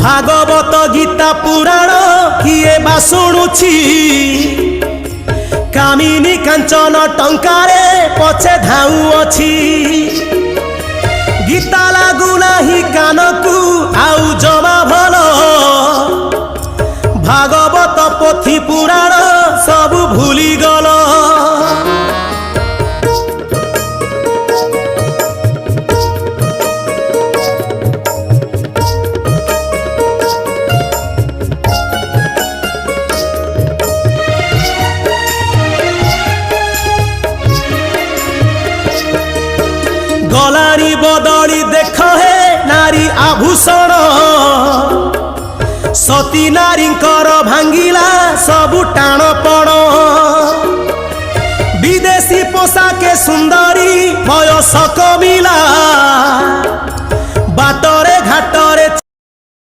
भागवत गीता पुराण किए बा शुणुछि कामिनी कांचन टंकारे पछे धाउअछि गीता लागू नाही कानकू आउ जमा भल भागवत पोथी पुराण सब भूली गल गलारी बदली देख हे नारी आभूषण सती नारींकर भांगिला सबु टाणपण विदेशी पोशाके सुंदरी बयस कमिला